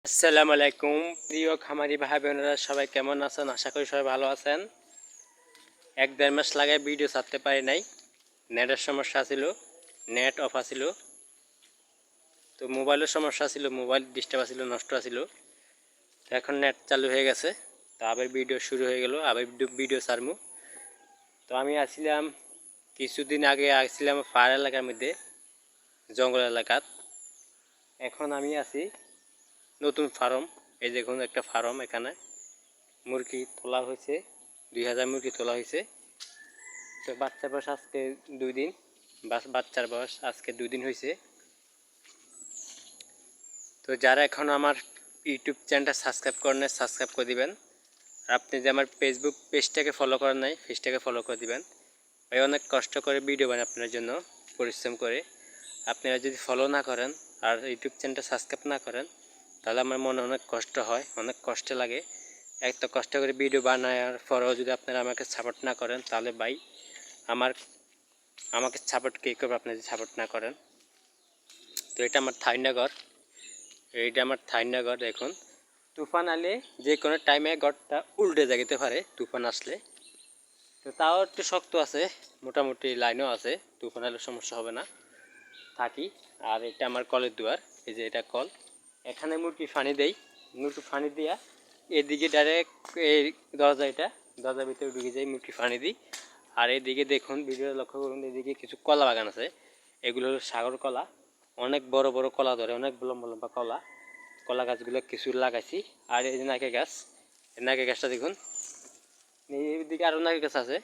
আসসালামু আলাইকুম প্রিয় খামারি ভাই বোনেরা, সবাই কেমন আছেন? আশা করি সবাই ভালো আছেন। 1-1.5 মাস লাগায় ভিডিও ছাড়তে পারি নাই, নেটের সমস্যা ছিল, নেট অফ আছিল, তো মোবাইলের সমস্যা ছিল, মোবাইল ডিস্টার্ব আছিল, নষ্ট আছিল। তো এখন নেট চালু হয়ে গেছে, তো আবার ভিডিও শুরু হয়ে গেল, আবার ভিডিও ছাড়মু। তো আমি আসছিলাম কিছুদিন আগে, আসছিলাম পাহাড় এলাকার মধ্যে, জঙ্গল এলাকাত। এখন আমি আছি নতুন ফার্ম। এই দেখুন একটা ফার্ম, এখানে মুরগি তোলা হয়েছে, 2000 মুরগি তোলা হয়েছে। তো বাচ্চার বয়স আজকে 2 দিন, বাচ্চার বয়স আজকে 2 দিন হয়েছে। তো যারা এখন আমার ইউটিউব চ্যানেলটা সাবস্ক্রাইব করেন, সাবস্ক্রাইব করে দিবেন। আর আপনি যে আমার ফেসবুক পেজটাকে ফলো করেন নাই, পেজটাকে ফলো করে দিবেন। ভাই অনেক কষ্ট করে ভিডিও বানাই আপনার জন্য, পরিশ্রম করে। আপনারা যদি ফলো না করেন আর ইউটিউব চ্যানেলটা সাবস্ক্রাইব না করেন, তাহলে আমার মনে অনেক কষ্ট হয়, অনেক কষ্ট লাগে। এত কষ্ট করে ভিডিও বানানোর পরেও যদি আপনারা আমাকে সাপোর্ট না করেন, তাহলে ভাই আমাকে সাপোর্ট কে করবে আপনি যদি সাপোর্ট না করেন? তো এটা আমার থাইন্ডাঘর, এইটা আমার থাইন্ডাঘর। দেখুন, তুফান আলে যে কোনো টাইমে ঘরটা উল্টে যেতে পারে তুফান আসলে। তো তাও একটু শক্ত আছে, মোটামুটি লাইনও আছে, তুফান আলে সমস্যা হবে না, থাকি। আর এটা আমার কলের দুয়ার, এই যে এটা কল। এখানে মুরগি পানি দেই, মুরগি পানি দিয়া এদিকে ডাইরেক্ট এই দরজার ভিতরে ঢুকে যাই, মুরগি পানি দিই। আর এদিকে দেখুন, ভিডিও লক্ষ্য করুন, এদিকে কিছু কলা বাগান আছে। এগুলো হলো সাগর কলা, অনেক বড় বড় কলা ধরে, অনেক লম্বা লম্বা কলা। কলা গাছগুলো কিছু লাগাইছি। আর এই যে নারকেল গাছ, এই নারকেল গাছটা দেখুন, এইদিকে আরও নারকেল গাছ আছে।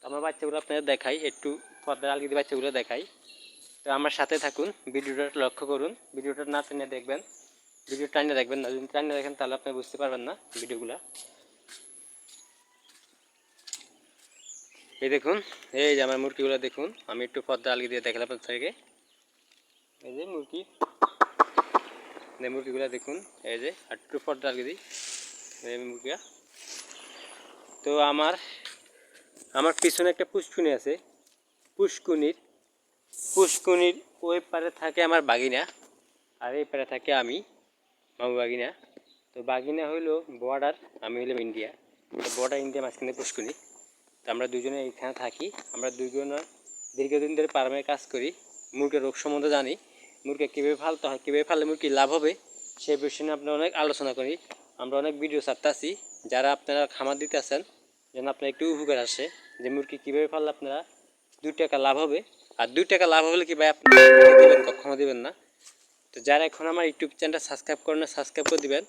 আমার বাচ্চাগুলো আপনাদের দেখাই, একটু পর্দার আলগি দিয়ে বাচ্চাগুলো দেখাই। তো আমার সাথে থাকুন, ভিডিওটা লক্ষ্য করুন, ভিডিওটা না টেনে দেখবেন, ভিডিও টাইনে দেখবেন না। যদি টাইনে দেখেন তাহলে আপনি বুঝতে পারবেন না ভিডিওগুলো। এই দেখুন, এই যে আমার মুরগিগুলো দেখুন, আমি একটু পর্দা আলগি দিয়ে দেখালাম আপনাদেরকে। এই যে মুরগিগুলো দেখুন, এই যে আর একটু পর্দা আলগি দিই, এই মুরগিরা। তো আমার পিছনে একটা পুষ্কুনি আছে, পুষ্কুনির ওই পারে থাকে আমার বাগিনা, আর এই পারে থাকে আমি, মামু বাগিনা। তো বাগিনা হইলো বর্ডার, আমি হইলাম ইন্ডিয়া। তো বর্ডার ইন্ডিয়া, মাঝখানে পুষ্কুনি। তো আমরা দুজনে এইখানে থাকি। আমরা দুজন দীর্ঘদিন ধরে ফার্মে কাজ করি, মুরগির রোগ সম্বন্ধে জানি, মুরগি কীভাবে ফালতে হয়, কীভাবে ফাললে মুরগি লাভ হবে, সেই বিষয়ে নিয়ে আমরা অনেক আলোচনা করি। আমরা অনেক ভিডিও ছাড়তেছি, যারা আপনারা খামার দিতে আছেন যেন আপনার একটু উপকার আসে, যে মুরগি কীভাবে ফাললে আপনারা 2 টাকা লাভ হবে। আর 2 টাকা লাভ হলে কি ভাই আপনি দেবেন? কখনো দেবেন না। তো যারা এখন আমার ইউটিউব চ্যানেলটা সাবস্ক্রাইব করেন, সাবস্ক্রাইব করে দিবেন।